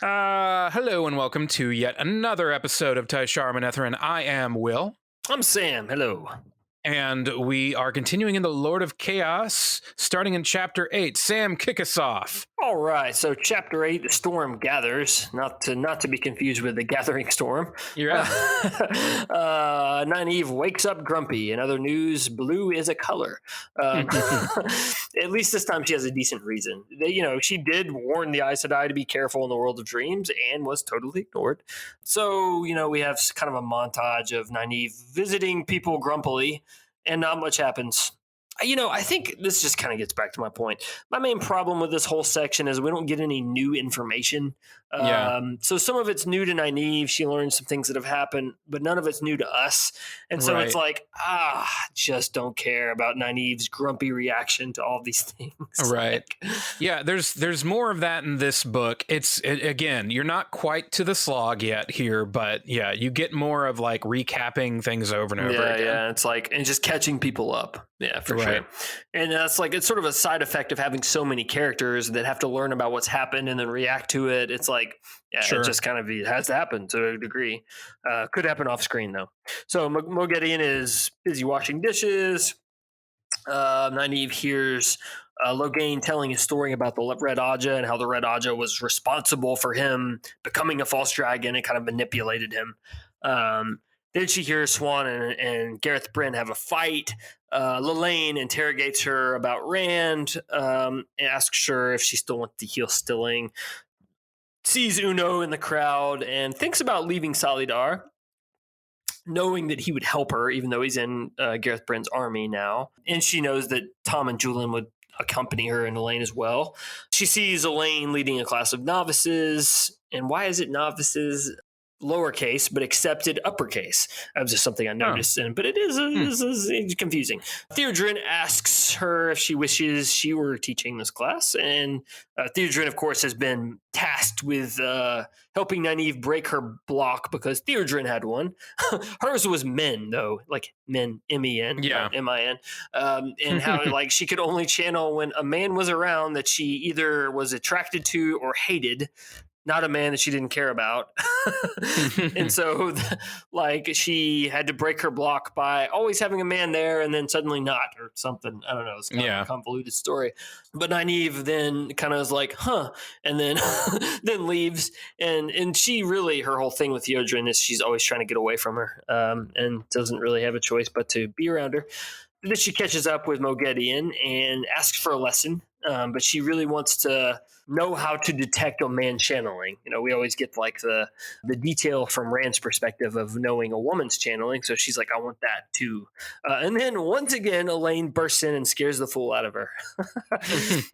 Hello and welcome to yet another episode of Tai'Shar Manethrin. I am Will, I'm Sam. Hello. and we are continuing in the Lord of Chaos, starting in Chapter 8. Sam, kick us off. All right. So, Chapter 8, the storm gathers. Not to be confused with the gathering storm. You're up. Nynaeve wakes up grumpy. In other news, blue is a color. At least this time she has a decent reason. She did warn the Aes Sedai to be careful in the world of dreams and was totally ignored. So, we have kind of a montage of Nynaeve visiting people grumpily, and not much happens. I think this just kind of gets back to my point. My main problem with this whole section is we don't get any new information. So some of it's new to Nynaeve. She learns some things that have happened, but none of it's new to us. And so It's like, just don't care about Nynaeve's grumpy reaction to all these things. Right. Yeah, there's more of that in this book. Again, you're not quite to the slog yet here, but yeah, you get more of like recapping things over and over again. Yeah, it's like, and just catching people up. Yeah, for sure. And that's it's sort of a side effect of having so many characters that have to learn about what's happened and then react to it. It's like, it just kind of has to happen to a degree. Could happen off screen though. So Moghedien is busy washing dishes. Nynaeve hears Logain telling his story about the Red Aja and how the Red Aja was responsible for him becoming a false dragon and kind of manipulated him. Then she hears Swan and Gareth Bryn have a fight. Lelaine interrogates her about Rand, asks her if she still wants to heal Stilling, sees Uno in the crowd, and thinks about leaving Salidar, knowing that he would help her, even though he's in Gareth Bryn's army now. And she knows that Tom and Julian would accompany her and Elaine as well. She sees Elaine leading a class of novices. And why is it novices? Lowercase, but accepted uppercase. That was just something I noticed, but it is confusing. Theodrin asks her if she wishes she were teaching this class, and Theodrin, of course, has been tasked with helping Nynaeve break her block because Theodrin had one. Hers was men, though, like men, M-E-N, not M-I-N, and how she could only channel when a man was around that she either was attracted to or hated, not a man that she didn't care about. And so she had to break her block by always having a man there and then suddenly not, or something. I don't know. It's kind of a convoluted story. But Nynaeve then kind of is like, and then then leaves. And she really, her whole thing with Theodrin is she's always trying to get away from her and doesn't really have a choice but to be around her. Then she catches up with Moghedien and asks for a lesson, but she really wants to know how to detect a man channeling. We always get the detail from Rand's perspective of knowing a woman's channeling, so she's like, I want that too. And then once again, Elaine bursts in and scares the fool out of her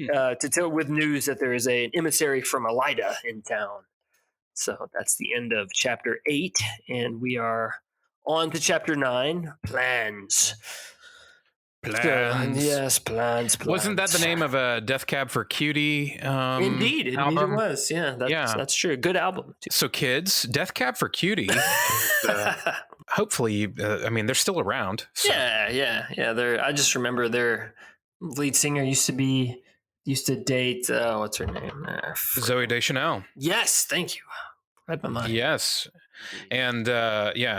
to tell with news that there is an emissary from Elida in town. So that's the end of Chapter 8, and we are on to Chapter 9, Plans. Plans. Plans. Wasn't that the name of a Death Cab for Cutie Indeed it was. Yeah, that's true. Good album too. So kids, Death Cab for Cutie, hopefully, they're still around. So. Yeah. I just remember their lead singer used to date, what's her name? Zooey Deschanel. Yes, thank you. Read my mind. Yes. And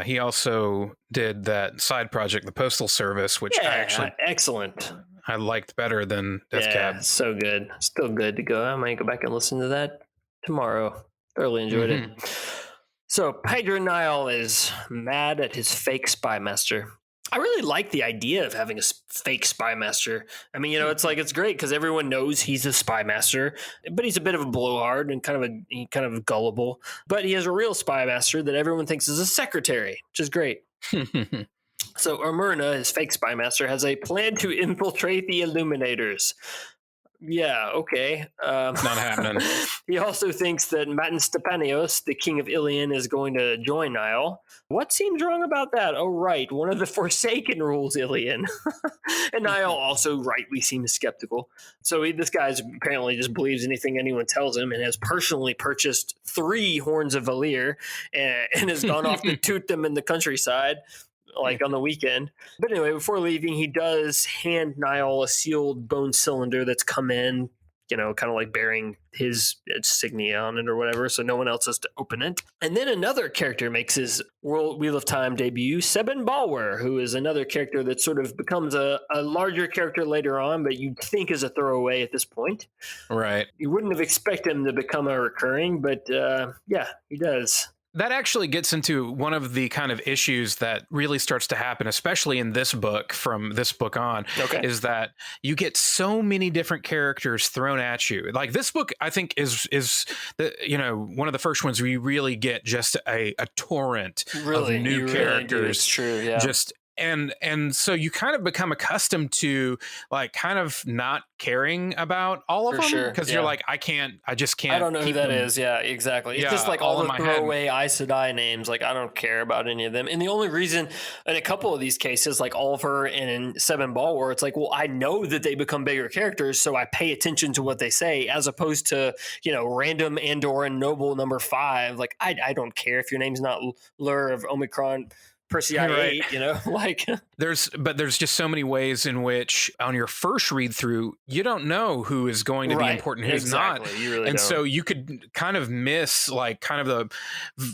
he also did that side project, the Postal Service, which excellent. I liked better than Death Cab. So good. Still good to go. I might go back and listen to that tomorrow. Thoroughly enjoyed it. So Pedro Niall is mad at his fake spy master. I really like the idea of having a fake spy master. It's great because everyone knows he's a spy master, but he's a bit of a blowhard and kind of gullible. But he has a real spy master that everyone thinks is a secretary, which is great. So Amyrna, his fake spy master, has a plan to infiltrate the Illuminators. Yeah, okay. Not happening. He also thinks that Matan Stepanios, the king of Ilion, is going to join Niall. What seems wrong about that? Oh, right. One of the Forsaken rules Ilion. And Niall also rightly seems skeptical. So this guy apparently just believes anything anyone tells him and has personally purchased 3 horns of Valir and has gone off to toot them in the countryside. On the weekend. But anyway, before leaving, he does hand Niall a sealed bone cylinder that's come in. kind of like bearing his insignia on it or whatever, so no one else has to open it. And then another character makes his Wheel of Time debut, Sebin Balwer, who is another character that sort of becomes a larger character later on, but you'd think is a throwaway at this point. Right. You wouldn't have expected him to become a recurring, but yeah, he does. That actually gets into one of the kind of issues that really starts to happen, especially in this book, from this book on, is that you get so many different characters thrown at you. Like this book, I think is the, one of the first ones where you really get just a torrent of new characters. Really, it's true, yeah. And so you kind of become accustomed to like kind of not caring about all of them because you're like, I just can't. I don't know who that is. Yeah, exactly. It's just like all the throwaway Aes Sedai names. Like I don't care about any of them. And the only reason in a couple of these cases, like Oliver and in Sebin Balwer, it's like, well, I know that they become bigger characters, so I pay attention to what they say, as opposed to random Andoran noble number 5. Like I don't care if your name's not Lur of Omicron Persei 8, like there's just so many ways in which on your first read through you don't know who is going to be important, who's not, you really don't. So you could kind of miss like kind of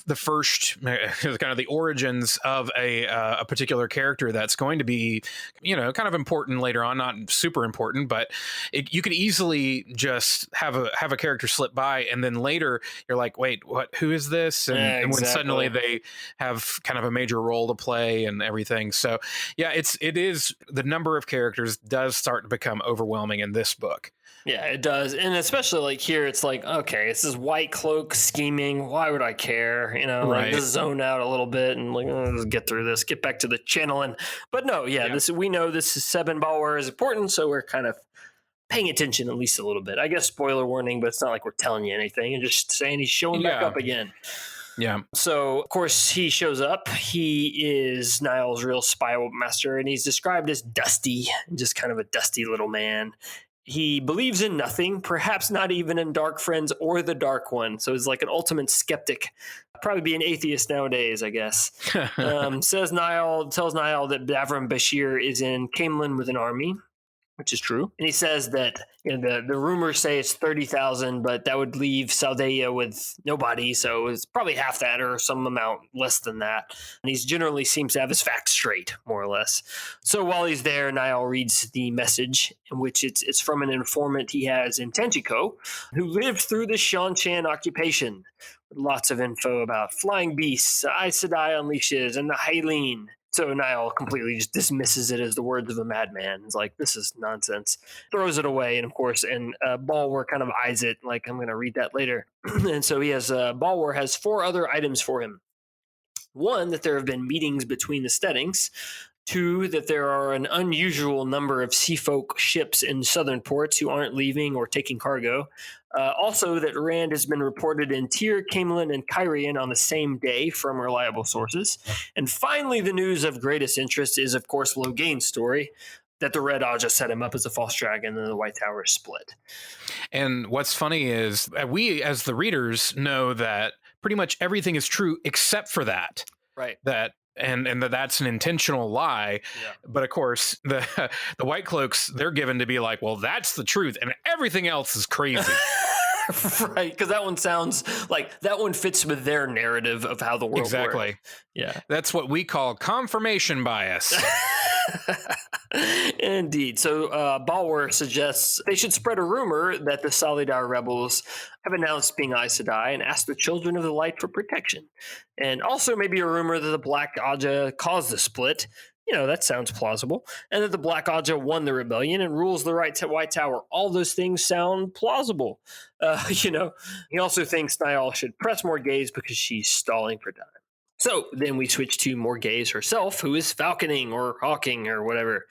the first kind of the origins of a particular character that's going to be kind of important later on, not super important, but you could easily just have a character slip by and then later you're like, wait, who is this? And when suddenly they have kind of a major role to play and everything. So yeah, it is the number of characters does start to become overwhelming in this book. Yeah, it does. And especially like here, it's like, okay, this is White Cloak scheming. Why would I care? Like just zone out a little bit and like, let's get through this, get back to the channeling. But no, we know this is Sebin Balwer is important, so we're kind of paying attention at least a little bit. I guess spoiler warning, but it's not like we're telling you anything and just saying he's showing back up again. Yeah. So, of course, he shows up. He is Niall's real spy master, and he's described as dusty, just kind of a dusty little man. He believes in nothing, perhaps not even in Dark Friends or the Dark One. So he's like an ultimate skeptic. Probably be an atheist nowadays, I guess. Tells Niall that Davram Bashir is in Camelin with an army, which is true. And he says that the rumors say it's 30,000, but that would leave Saldaea with nobody. So it's probably half that or some amount less than that. And he generally seems to have his facts straight, more or less. So while he's there, Niall reads the message, in which it's from an informant he has in Tenjico, who lived through the Shan-Chan occupation. Lots of info about flying beasts, Aes Sedai unleashes, and the Hylian. So Niall completely just dismisses it as the words of a madman. It's like, this is nonsense. Throws it away, and of course, Balwer kind of eyes it like, I'm going to read that later. And so he has Balwer has 4 other items for him. 1, that there have been meetings between the steadings. 2, that there are an unusual number of seafolk ships in southern ports who aren't leaving or taking cargo. Also, that Rand has been reported in Tyr, Camelin, and Kyrian on the same day from reliable sources. And finally, the news of greatest interest is, of course, Logain's story, that the Red Aja set him up as a false dragon and the White Tower split. And what's funny is we, as the readers, know that pretty much everything is true except for that. Right. And that's an intentional lie. Yeah. But of course, the White Cloaks, they're given to be like, well, that's the truth, and everything else is crazy. Right, because that one sounds like that one fits with their narrative of how the world works. Yeah. That's what we call confirmation bias. Indeed. So Balwer suggests they should spread a rumor that the Solidar rebels have announced being Aes Sedai and ask the Children of the Light for protection. And also maybe a rumor that the Black Aja caused the split. That sounds plausible. And that the Black Aja won the rebellion and rules the White Tower. All those things sound plausible. He also thinks Niall should press Morghese because she's stalling for time. So then we switch to Morghese herself, who is falconing or hawking or whatever.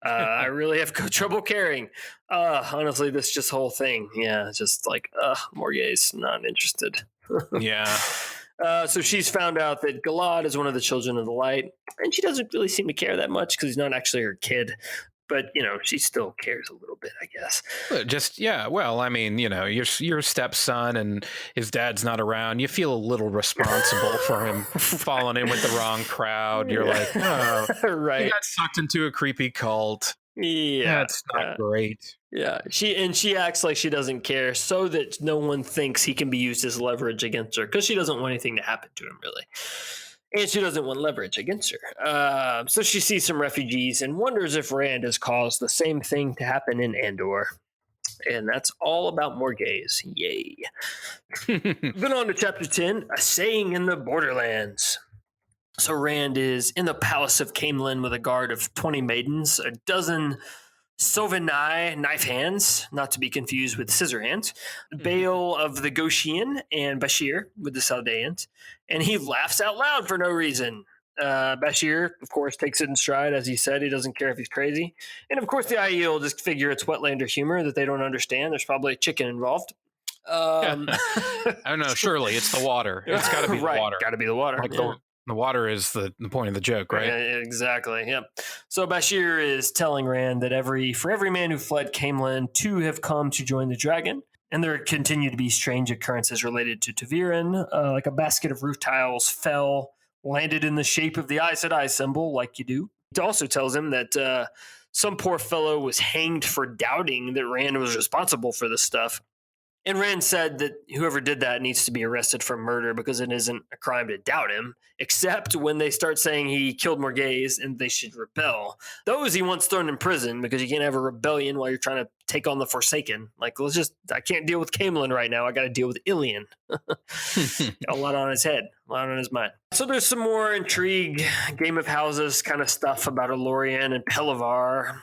I really have trouble caring. Honestly, this whole thing. Yeah, just like, Morghese, not interested. Yeah. So she's found out that Galad is one of the Children of the Light, and she doesn't really seem to care that much because he's not actually her kid. But, she still cares a little bit, I guess. Well, I mean, your stepson and his dad's not around. You feel a little responsible for him falling in with the wrong crowd. You're like, oh, right. He got sucked into a creepy cult. Yeah, That's not great. yeah. She acts like she doesn't care, so that no one thinks he can be used as leverage against her, because she doesn't want anything to happen to him, really. And she doesn't want leverage against her. So she sees some refugees and wonders if Rand has caused the same thing to happen in Andor. And that's all about Morghese. Yay. Then on to chapter 10, A Saying in the Borderlands. So Rand is in the palace of Camelin with a guard of 20 maidens, a dozen Sovinai knife hands, not to be confused with scissor hands, Bail of the Goshian, and Bashir with the Saldeans. And he laughs out loud for no reason. Bashir, of course, takes it in stride. As he said, he doesn't care if he's crazy. And of course, the IE will just figure it's Wetlander humor that they don't understand. There's probably a chicken involved. I don't know. Surely it's the water. It's got to be the water. Got to be the water. Like the water is the point of the joke, right? Exactly. Yeah. So Bashir is telling Rand that for every man who fled Camelin, 2 have come to join the dragon. And there continue to be strange occurrences related to Taviran, like a basket of roof tiles fell, landed in the shape of the Aes Sedai symbol, like you do. It also tells him that some poor fellow was hanged for doubting that Rand was responsible for this stuff. And Rand said that whoever did that needs to be arrested for murder, because it isn't a crime to doubt him, except when they start saying he killed Morghese and they should rebel. Those he wants thrown in prison, because you can't have a rebellion while you're trying to take on the Forsaken. Like, I can't deal with Camelin right now. I got to deal with Ilion. A lot on his head, a lot on his mind. So there's some more intrigue, Game of Houses kind of stuff about Elorian and Pelivar.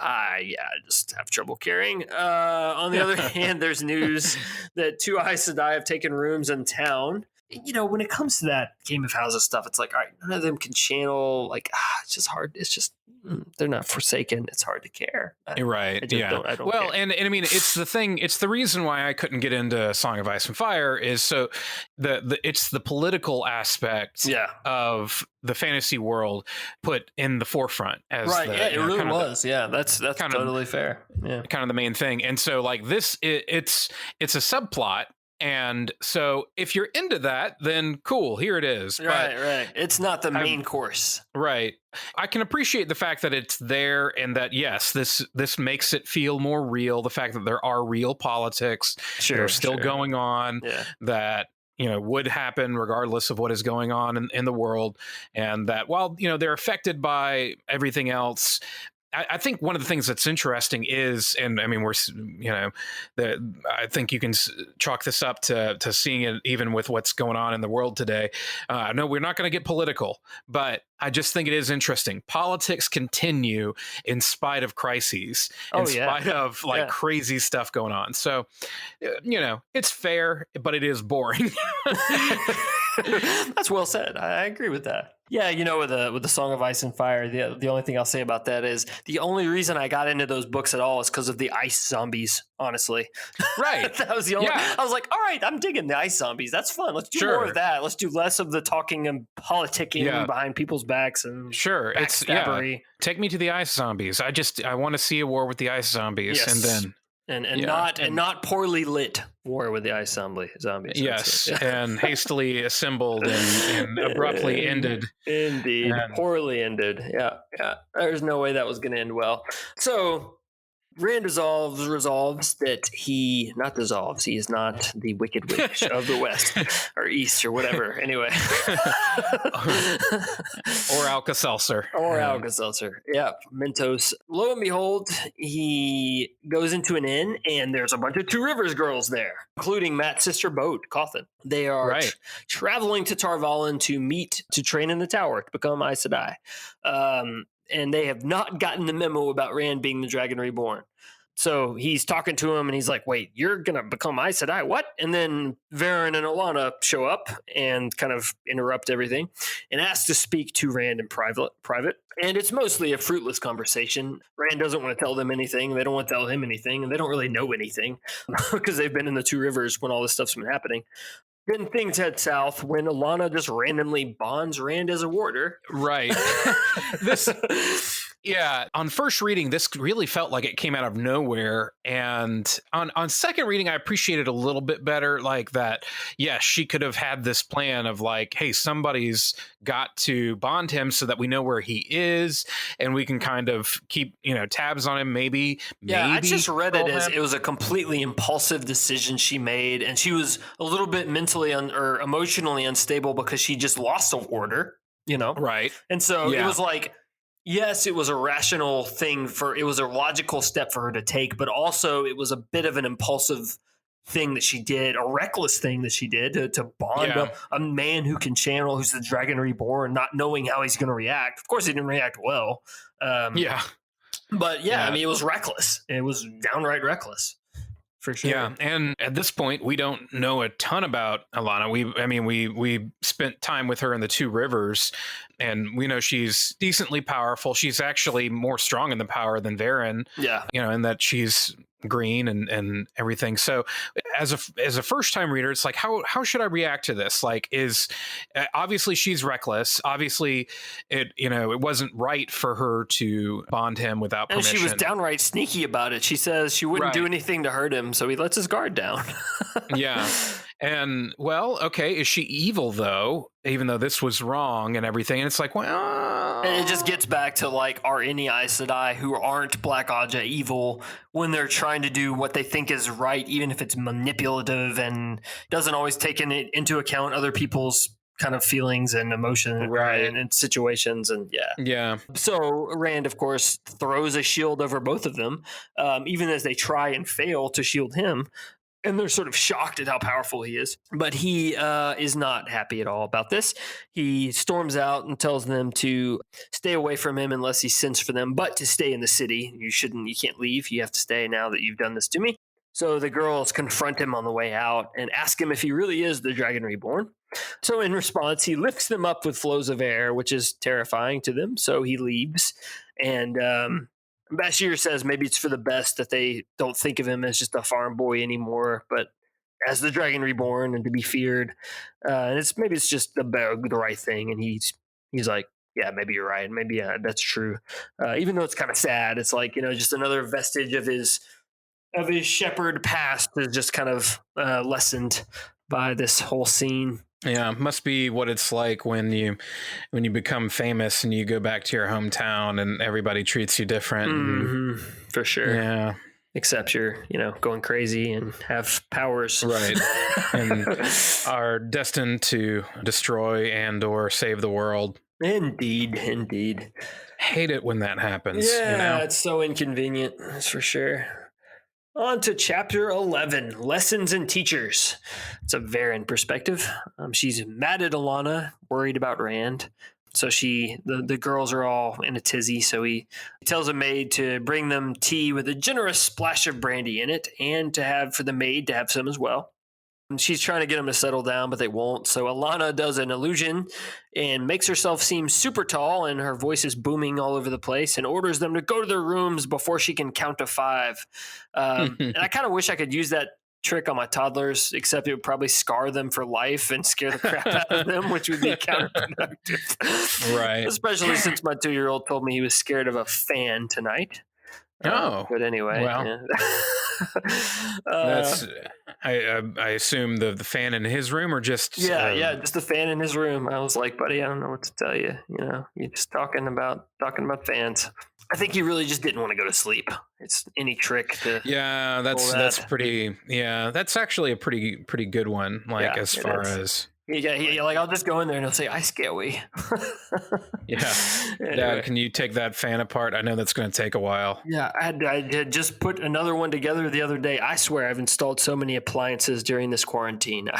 I just have trouble carrying. On the other hand, there's news that 2 Aes Sedai have taken rooms in town. You know, when it comes to that Game of Houses stuff, it's like, all right, none of them can channel. Like, it's just hard. It's just, they're not Forsaken. It's hard to care. Right. I don't well, care. And I mean, it's the thing. It's the reason why I couldn't get into Song of Ice and Fire is so it's the political aspect of the fantasy world put in the forefront as right. It really was. That's kind totally fair. Yeah, kind of the main thing. And so like this, it's a subplot. And so if you're into that, then cool, here it is. Right. It's not the main course. Right. I can appreciate the fact that it's there and that, yes, this makes it feel more real. The fact that there are real politics that are still going on, that, you know, would happen regardless of what is going on in the world. And that while, you know, they're affected by everything else, I think one of the things that's interesting is, and I mean, I think you can chalk this up to seeing it even with what's going on in the world today. No, we're not going to get political, but I just think it is interesting. Politics continue in spite of crises, in spite of crazy stuff going on. So, you know, it's fair, but it is boring. That's well said. I agree with that. Yeah, you know, with the Song of Ice and Fire, the only thing I'll say about that is the only reason I got into those books at all is because of the ice zombies, honestly. Right. That was the only I was like, all right, I'm digging the ice zombies. That's fun. Let's do more of that. Let's do less of the talking and politicking behind people's backs and backstabbery. Take me to the ice zombies. I want to see a war with the ice zombies, and then not poorly lit war with the ice zombies. Yes, and hastily assembled and abruptly ended. Indeed, poorly ended. Yeah. There's no way that was going to end well. So Rand resolves that he is not the Wicked Witch of the West or East or whatever. Anyway. Or Alka-Seltzer. Yeah. Mentos. Lo and behold, he goes into an inn and there's a bunch of Two Rivers girls there, including Matt's sister Bode, Cawthon. They are traveling to Tar Valon to train in the tower to become Aes Sedai. And they have not gotten the memo about Rand being the Dragon Reborn. So he's talking to him and he's like, wait, you're going to become Aes Sedai? What? And then Varen and Alana show up and kind of interrupt everything and ask to speak to Rand in private. And it's mostly a fruitless conversation. Rand doesn't want to tell them anything. They don't want to tell him anything. And they don't really know anything because they've been in the Two Rivers when all this stuff's been happening. Then things head south when Alana just randomly bonds Rand as a warder. Right. Yeah, on first reading, this really felt like it came out of nowhere. And on second reading, I appreciated a little bit better, like that. Yeah, she could have had this plan of like, hey, somebody's got to bond him so that we know where he is, and we can kind of keep tabs on him. Maybe, Yeah, I maybe just read it as him. it was a completely impulsive decision she made, and she was a little bit mentally or emotionally unstable because she just lost a order, Right. And so it Yeah. was like, yes, it was a rational thing it was a logical step for her to take, but also it was a bit of an impulsive thing that she did, a reckless thing that she did to bond Yeah. a man who can channel, who's the Dragon Reborn, not knowing how he's going to react. Of course, he didn't react well. Yeah. But yeah, Yeah. I mean, it was reckless. It was downright reckless, for sure. Yeah, and at this point, we don't know a ton about Alana. We spent time with her in the Two Rivers, and we know she's decently powerful. She's actually more strong in the power than Varen. Yeah, and that she's green and everything. So as a first time reader, it's like, how should I react to this? Like, is obviously she's reckless. Obviously it wasn't right for her to bond him without permission. And she was downright sneaky about it. She says she wouldn't do anything to hurt him, so he lets his guard down. Yeah. And well, okay, is she evil though? Even though this was wrong and everything, and it's like, well, and it just gets back to like, are any Aes Sedai who aren't Black Aja evil when they're trying to do what they think is right, even if it's manipulative and doesn't always take into account other people's kind of feelings and emotion, right, and situations, and yeah. So Rand, of course, throws a shield over both of them, even as they try and fail to shield him. And they're sort of shocked at how powerful he is. But he is not happy at all about this. He storms out and tells them to stay away from him unless he sends for them, but to stay in the city. You can't leave. You have to stay now that you've done this to me. So the girls confront him on the way out and ask him if he really is the Dragon Reborn. So in response, he lifts them up with flows of air, which is terrifying to them. So he leaves. And Bashir says maybe it's for the best that they don't think of him as just a farm boy anymore, but as the Dragon Reborn and to be feared. And it's just the right thing. And he's like, yeah, maybe you're right. Maybe that's true. Even though it's kind of sad, it's like, just another vestige of his shepherd past is just kind of lessened by this whole scene. Yeah, must be what it's like when you become famous and you go back to your hometown and everybody treats you different. Mm-hmm. For sure. Yeah. Except you're, going crazy and have powers. Right. And are destined to destroy and or save the world. Indeed. Hate it when that happens. Yeah, it's so inconvenient. That's for sure. On to chapter 11, Lessons and Teachers. It's a Varen perspective. She's mad at Alana, worried about Rand. So the girls are all in a tizzy. So he tells a maid to bring them tea with a generous splash of brandy in it, and for the maid to have some as well. And she's trying to get them to settle down, but they won't. So Alana does an illusion and makes herself seem super tall, and her voice is booming all over the place, and orders them to go to their rooms before she can count to 5. And I kind of wish I could use that trick on my toddlers, except it would probably scar them for life and scare the crap out of them, which would be counterproductive. Right. Especially since my 2-year-old told me he was scared of a fan tonight. But anyway, well, that's I assume the fan in his room, or just just the fan in his room. I was like, buddy, I don't know what to tell you. You're just talking about fans. I think he really just didn't want to go to sleep. It's any trick to that's pretty. Yeah, that's actually a pretty good one. Like, as far as. Yeah, like, I'll just go in there and he'll say, "I scare we." Yeah. Anyway. Dad, can you take that fan apart? I know that's going to take a while. Yeah, I had just put another one together the other day. I swear I've installed so many appliances during this quarantine.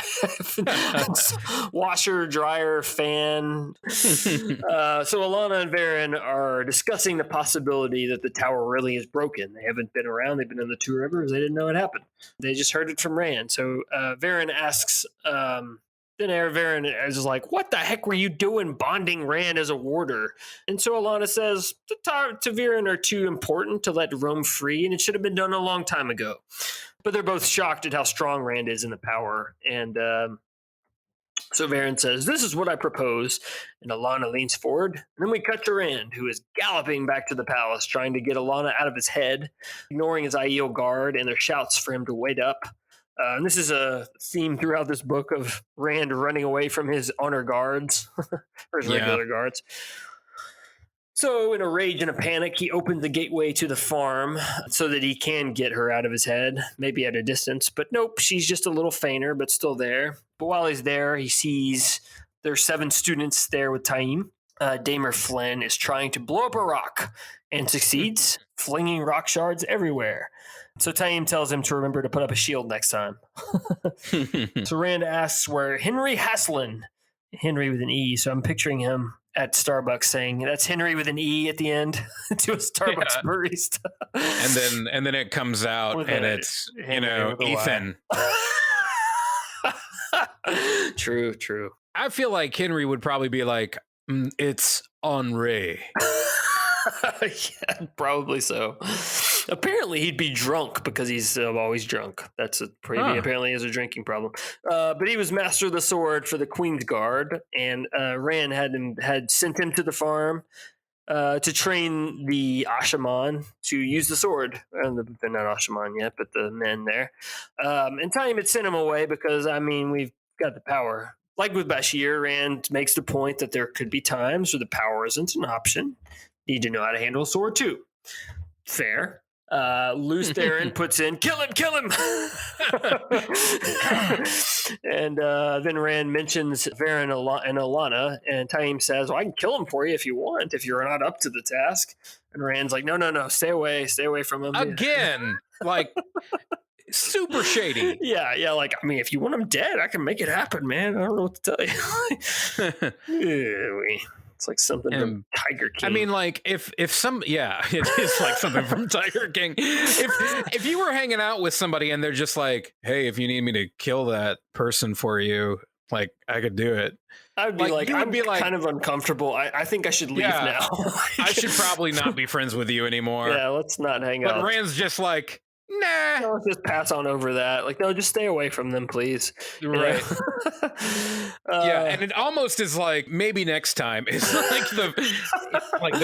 Washer, dryer, fan. So Alana and Varen are discussing the possibility that the tower really is broken. They haven't been around. They've been in the Two Rivers. They didn't know it happened. They just heard it from Rand. So Varen asks... Then Varen is just like, what the heck were you doing bonding Rand as a warder? And so Alana says, the Varen are too important to let roam free, and it should have been done a long time ago. But they're both shocked at how strong Rand is in the power. And So Varen says, "This is what I propose." And Alana leans forward. And then we cut to Rand, who is galloping back to the palace, trying to get Alana out of his head, ignoring his Aiel guard and their shouts for him to wait up. And this is a theme throughout this book of Rand running away from his honor guards, or his regular guards. So, in a rage and a panic, he opens the gateway to the farm so that he can get her out of his head, maybe at a distance. But nope, she's just a little fainter, but still there. But while he's there, he sees there's 7 students there with Taim. Damer Flynn is trying to blow up a rock and succeeds, flinging rock shards everywhere. So Taim tells him to remember to put up a shield next time. So Rand asks where Henry Haslin, Henry with an E, so I'm picturing him at Starbucks saying that's Henry with an E at the end to a Starbucks barista. and then it comes out and it's Ethan. True. I feel like Henry would probably be like, it's Henri. Yeah, probably so. Apparently, he'd be drunk because he's always drunk. That's apparently has a drinking problem. But he was master of the sword for the Queen's Guard, and Rand had sent him to the farm to train the Ashaman to use the sword. They're not Ashaman yet, but the men there. And Taim had sent him away because we've got the power. Like with Bashir, Rand makes the point that there could be times where the power isn't an option. Need to know how to handle a sword too. Fair. Loose Theron puts in, kill him. And then Rand mentions Varen and Alana, and Taim says, well, I can kill him for you if you want, if you're not up to the task. And Rand's like, no, stay away from him. Again, like, super shady. Yeah, like, if you want him dead, I can make it happen, man. I don't know what to tell you. It's like something from Tiger King. Like if it is like something from Tiger King. If you were hanging out with somebody and they're just like, hey, if you need me to kill that person for you, like, I could do it. I would be like, I'd be kind of uncomfortable. I think I should leave now. I should probably not be friends with you anymore. Yeah, let's not hang out. But Rand's just like, nah. No, just pass on over that. Like, no, just stay away from them, please. Right. And it almost is like, maybe next time. It's like the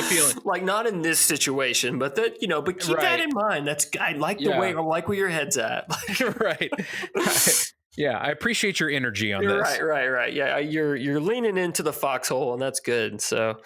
feeling. Like, not in this situation, but that, but keep that in mind. I like where your head's at. Right. Yeah, I appreciate your energy on this. Right. Yeah, you're leaning into the foxhole, and that's good. So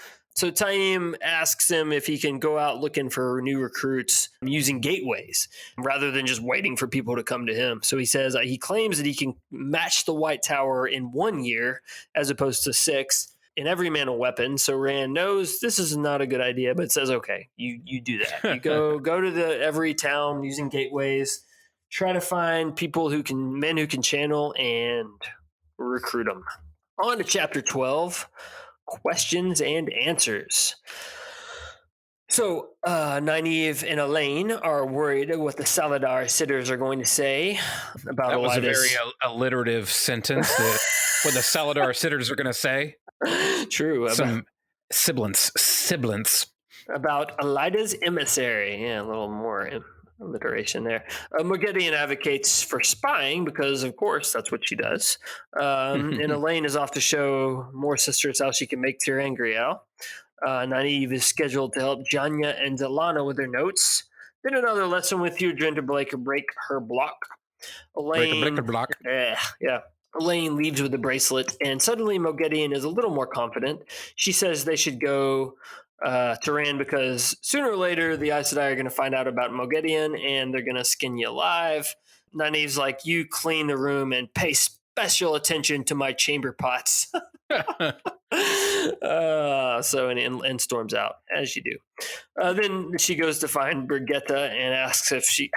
Taim asks him if he can go out looking for new recruits using gateways rather than just waiting for people to come to him. So he says he claims that he can match the White Tower in 1 year as opposed to 6 in every man a weapon. So Rand knows this is not a good idea, but says, okay, you do that. You go to every town using gateways, try to find men who can channel and recruit them. On to chapter 12. Questions and answers. So, Nynaeve and Elaine are worried what the Saladar sitters are going to say about That was Elidas. a very alliterative sentence. What the Saladar sitters are going to say. True. Some sibilants. About Elida's emissary. Yeah, a little more alliteration there. Morgedian advocates for spying because, of course, that's what she does. And Elaine is off to show more sisters how she can make Tyr angry. Nynaeve is scheduled to help Janya and Alana with their notes. Then another lesson with Hudrin to break her block. Elaine, break a block. Yeah. Elaine leaves with the bracelet, and suddenly Morgedian is a little more confident. She says they should go to Rand because sooner or later the Aes Sedai are going to find out about Morgedian and they're going to skin you alive. Nynaeve's like, you clean the room and pay special attention to my chamber pots. And storms out, as you do. Then she goes to find Brigitta and asks if she...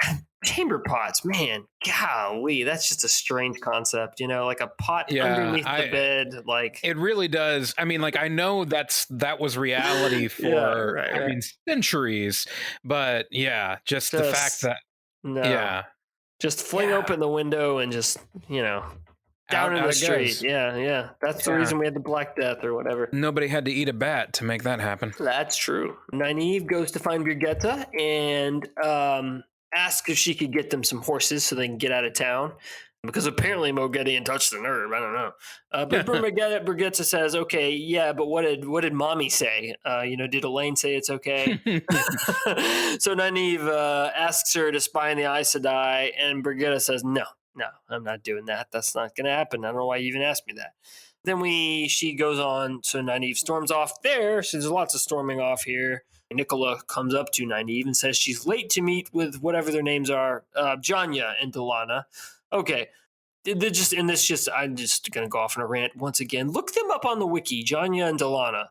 Chamber pots, man, golly, that's just a strange concept, like a pot underneath the bed. Like, it really does. I know that was reality for centuries, but just the fact that just fling open the window and just down in the street. Yeah. That's the reason we had the Black Death or whatever. Nobody had to eat a bat to make that happen. That's true. Nynaeve goes to find Brigitta and ask if she could get them some horses so they can get out of town. because apparently Moghedien touched the nerve. I don't know. But Brigitte says, "Okay, yeah, but what did Mommy say? Did Elaine say it's okay?" So Nynaeve asks her to spy on the Aes Sedai, and Brigitte says, "No, no, I'm not doing that. That's not going to happen. I don't know why you even asked me that." Then she goes on. So Nynaeve storms off there. So there's lots of storming off here. Nicola comes up to Nynaeve and says she's late to meet with whatever their names are, Janya and Delana. Okay. I'm just going to go off on a rant once again. Look them up on the wiki, Janya and Delana.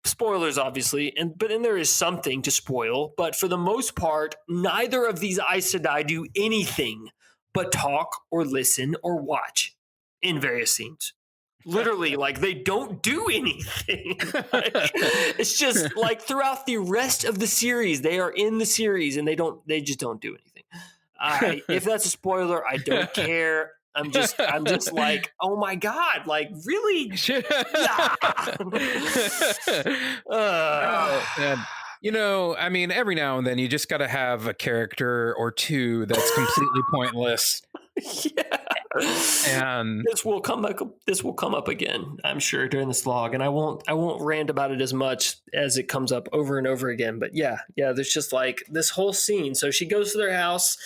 Spoilers, obviously, but there is something to spoil. But for the most part, neither of these Aes Sedai do anything but talk or listen or watch in various scenes. Literally, like, they don't do anything. It's just like throughout the rest of the series, they are in the series and they just don't do anything. If that's a spoiler, I don't care. I'm just like, oh my God, like, really? I mean, every now and then you just got to have a character or two that's completely pointless. Yeah. And this will come up again, I'm sure, during this log, and I won't rant about it as much as it comes up over and over again. But yeah, there's just like this whole scene. So she goes to their house.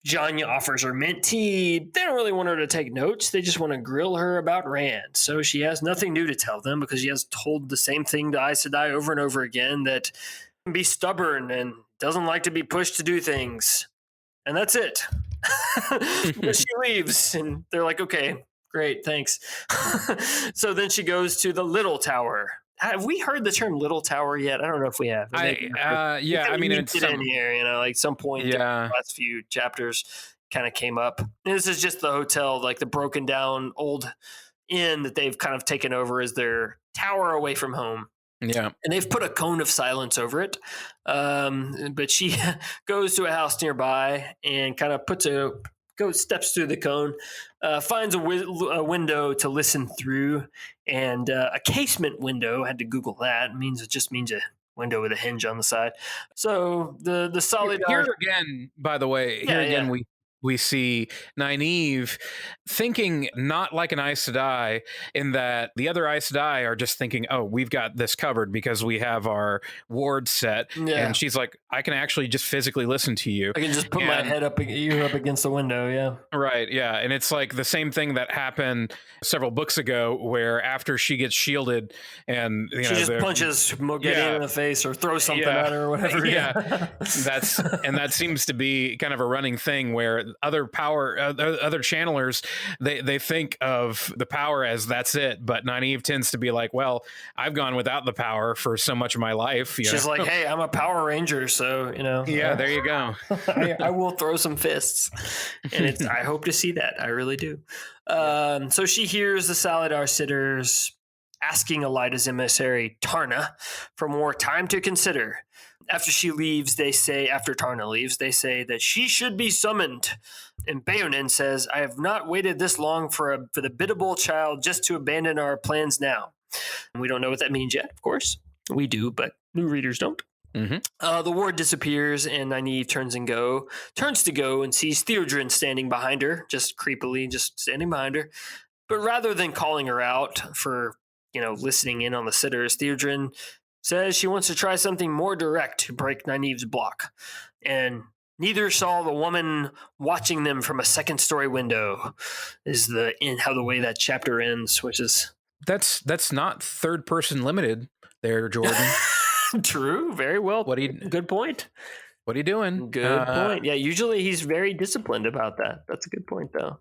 Janya offers her mint tea. They don't really want her to take notes. They just want to grill her about Rand. So she has nothing new to tell them because she has told the same thing to Aes Sedai over and over again, that be stubborn and doesn't like to be pushed to do things. And that's it. But she leaves and they're like, okay, great, thanks. So then she goes to the Little Tower. Have we heard the term Little Tower yet? I don't know if we have. Yeah, I mean, it's in here, like some point. Yeah, the last few chapters kind of came up. And this is just the hotel, like the broken down old inn that they've kind of taken over as their tower away from home. Yeah. And they've put a cone of silence over it. But she goes to a house nearby and kind of steps through the cone, finds a window to listen through, and a casement window. I had to Google that. It just means a window with a hinge on the side. So the solid here again, by the way, we see Nynaeve thinking not like an Aes Sedai, in that the other Aes Sedai are just thinking, oh, we've got this covered because we have our ward set. Yeah. And she's like, I can actually just physically listen to you. I can just put my head up against the window. Yeah. Right. Yeah. And it's like the same thing that happened several books ago, where after she gets shielded and she just punches Moghedien in the face or throws something at her or whatever. Yeah. That seems to be kind of a running thing where other channelers, they think of the power as that's it, but Nynaeve tends to be like, well, I've gone without the power for so much of my life. She's like, hey, I'm a Power Ranger, so yeah, there you go. I will throw some fists, and I hope to see that. I really do. So she hears the Salidar sitters asking Elida's emissary Tarna for more time to consider. After Tarna leaves, they say that she should be summoned. And Bayonin says, I have not waited this long for the biddable child just to abandon our plans now. And we don't know what that means yet, of course. We do, but new readers don't. Mm-hmm. The ward disappears, and Nynaeve turns to go and sees Theodrin standing behind her, just creepily, just standing behind her. But rather than calling her out for, listening in on the sitters, Theodrin says she wants to try something more direct to break Nynaeve's block. And neither saw the woman watching them from a second-story window is how the way that chapter ends, which is... That's not third-person limited there, Jordan. True. Very well. Good point. What are you doing? Good point. Yeah, usually he's very disciplined about that. That's a good point, though.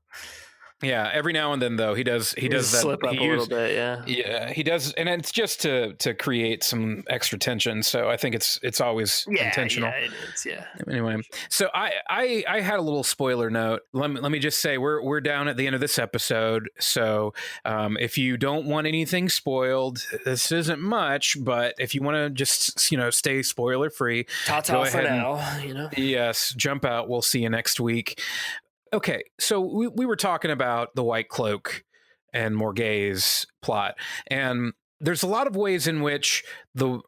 Yeah, every now and then though he does that slip up a little bit. Yeah, he does, and it's just to create some extra tension. So I think it's always intentional. Yeah, it is. Yeah. Anyway, so I had a little spoiler note. Let me just say we're down at the end of this episode. So if you don't want anything spoiled, this isn't much. But if you want to just stay spoiler free, ta-ta for now. Yes, jump out. We'll see you next week. Okay, so we were talking about the White Cloak and Morgay's plot, and there's a lot of ways in which the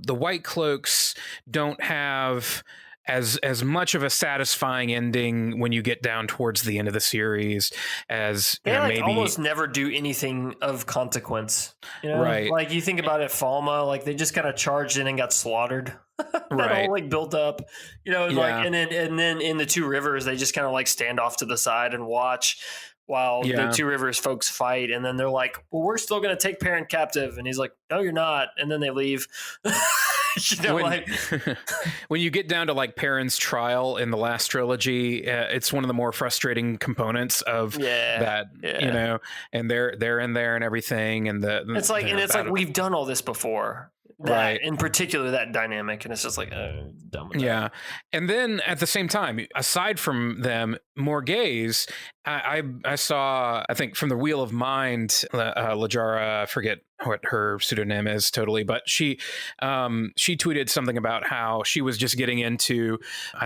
White Cloaks don't have as much of a satisfying ending when you get down towards the end of the series as they like maybe almost never do anything of consequence. Right. Like you think about it, Falma, like they just kind of charged in and got slaughtered. That Right. all like built up, like, Yeah. and then in the Two Rivers, they just kind of like stand off to the side and watch while the Yeah. Two Rivers folks fight. And then they're like, well, we're still going to take Perrin captive. And he's like, no, you're not. And then they leave. When, like, when you get down to like Perrin's trial in the last trilogy, it's one of the more frustrating components of that, and they're in there and everything, and it's like, we've done all this before. Right. In particular, that dynamic, and it's just like dumb. Yeah, and then at the same time, aside from them, Morghese, I saw, I think from the Wheel of Mind, Lajara, I forget what her pseudonym is totally, but she tweeted something about how she was just getting into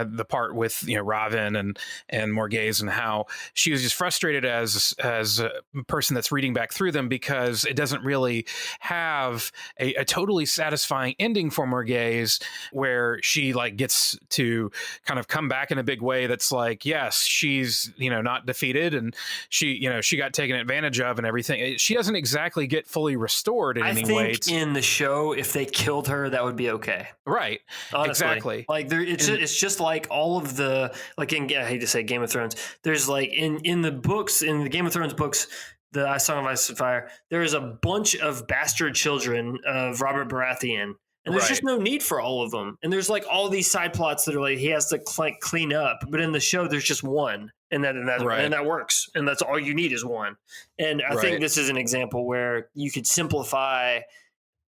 the part with Ravin and Morghese, and how she was just frustrated as a person that's reading back through them because it doesn't really have a totally satisfying ending for Morghese, where she like gets to kind of come back in a big way. That's like, yes, she's not defeated, and she got taken advantage of and everything. She doesn't exactly get fully restored in any way. I think in the show, if they killed her, that would be okay. Right. Honestly. Exactly. Like it's just like all of the, like I hate to say Game of Thrones. There's like in the books, in the Game of Thrones books, the Song of Ice and Fire, there is a bunch of bastard children of Robert Baratheon. And there's just no need for all of them. And there's like all these side plots that are like he has to clean up. But in the show, there's just one. And that works. And that's all you need is one. And I think this is an example where you could simplify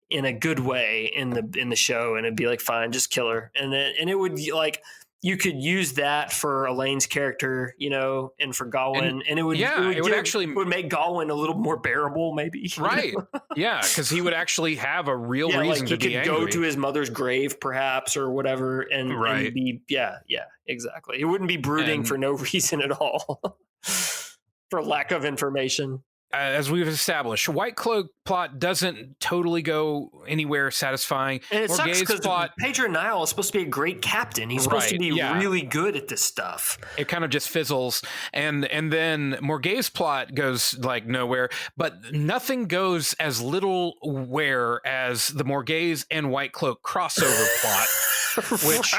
in a good way in the show, and it'd be like, fine, just kill her. And it would be like, you could use that for Elaine's character, and for Gawain, and it would make Gawain a little more bearable, maybe. Right? Yeah, because he would actually have a real reason to be angry. Go to his mother's grave, perhaps, or whatever, and be exactly. It wouldn't be brooding for no reason at all, for lack of information. As we've established, White Cloak plot doesn't totally go anywhere satisfying. And it sucks because Pedro Nile is supposed to be a great captain. He's supposed to be really good at this stuff. It kind of just fizzles. And then Morghese plot goes like nowhere, but nothing goes as little where as the Morghese and White Cloak crossover plot, which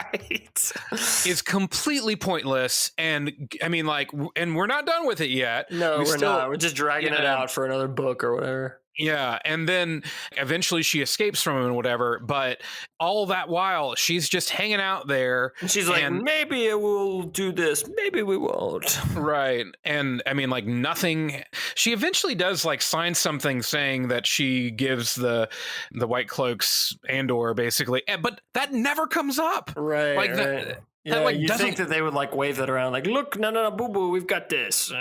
is completely pointless. And I mean, like, and we're not done with it yet. No, we're not. We're just dragging it out for another book or whatever. Yeah, and then eventually she escapes from him and whatever, but all that while she's just hanging out there. And she's like, maybe it will do this, maybe we won't. Right. And I mean, like, nothing. She eventually does like sign something saying that she gives the White Cloaks Andor, basically, but that never comes up. Right. Like that. Yeah, you think that they would like wave that around, like, look, no, boo boo, we've got this.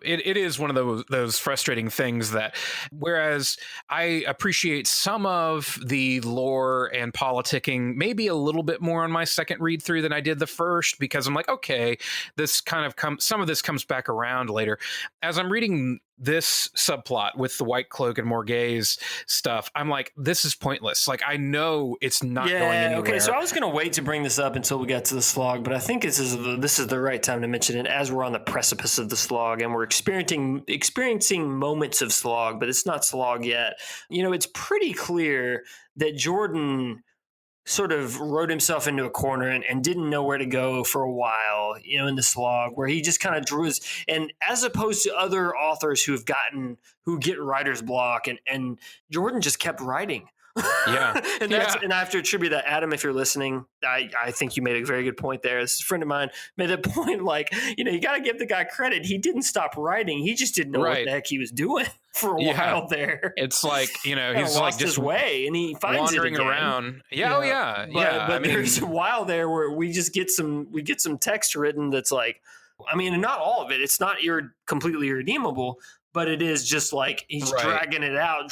It is one of those frustrating things that, whereas I appreciate some of the lore and politicking maybe a little bit more on my second read through than I did the first, because I'm like, okay, this kind of some of this comes back around later. As I'm reading this subplot with the White Cloak and Morghese stuff, I'm like, this is pointless. Like, I know it's not going anywhere. Okay, so I was going to wait to bring this up until we got to the slog, but I think this is the right time to mention it as we're on the precipice of the slog and we're experiencing moments of slog, but it's not slog yet. It's pretty clear that Jordan sort of wrote himself into a corner and didn't know where to go for a while, in the slog, where he just kind of drew his, and as opposed to other authors who get writer's block, and Jordan just kept writing. Yeah. and I have to attribute that, Adam, if you're listening, I think you made a very good point there. This friend of mine made a point, like, you got to give the guy credit. He didn't stop writing. He just didn't know what the heck he was doing for a while there. It's like, he's lost like just his way, and he finds wandering it again. Around. Yeah. But there's a while there where we get some text written that's like, I mean, not all of it. It's not completely irredeemable, but it is just like he's dragging it out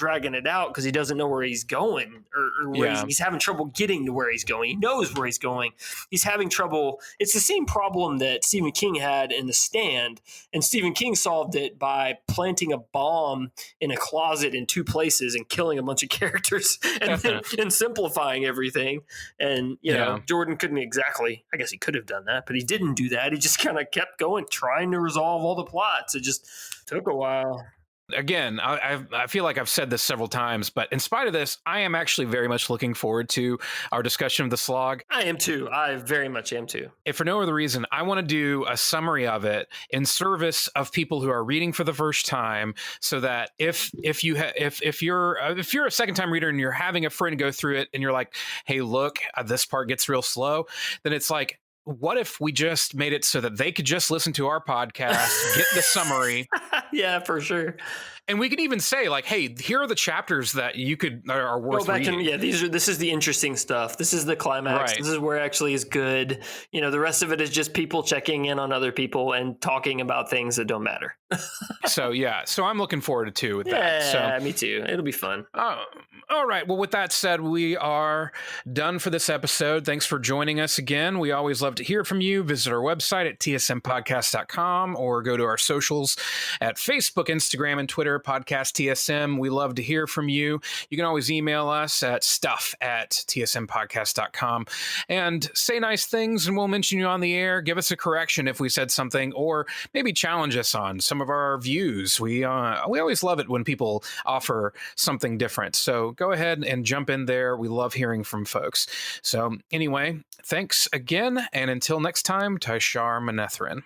because he doesn't know where he's going, or where he's having trouble getting to where he's going. He knows where he's going. He's having trouble. It's the same problem that Stephen King had in The Stand, and Stephen King solved it by planting a bomb in a closet in 2 places and killing a bunch of characters and simplifying everything. And, you know, Jordan couldn't exactly, I guess he could have done that, but he didn't do that. He just kind of kept going, trying to resolve all the plots. It just took a while. Again, I feel like I've said this several times, but in spite of this, I am actually very much looking forward to our discussion of the slog. I am too. I very much am too. If for no other reason, I want to do a summary of it in service of people who are reading for the first time, so that if you're a second time reader and you're having a friend go through it and you're like, hey, look, this part gets real slow, then it's like, what if we just made it so that they could just listen to our podcast, get the summary? Yeah, for sure. And we could even say, like, hey, here are the chapters that you are worth go back reading. And this is the interesting stuff. This is the climax. Right. This is where it actually is good. You know, the rest of it is just people checking in on other people and talking about things that don't matter. So I'm looking forward to with that. Yeah, me too. It'll be fun. All right. Well, with that said, we are done for this episode. Thanks for joining us again. We always love to hear from you. Visit our website at tsmpodcast.com or go to our socials at Facebook, Instagram, and Twitter, Podcast TSM. We love to hear from you. You can always email us at stuff@tsmpodcast.com and say nice things, and we'll mention you on the air. Give us a correction if we said something, or maybe challenge us on some of our views. We always love it when people offer something different. So go ahead and jump in there. We love hearing from folks. So anyway, thanks again. And until next time, Tai'Shar Manethrin.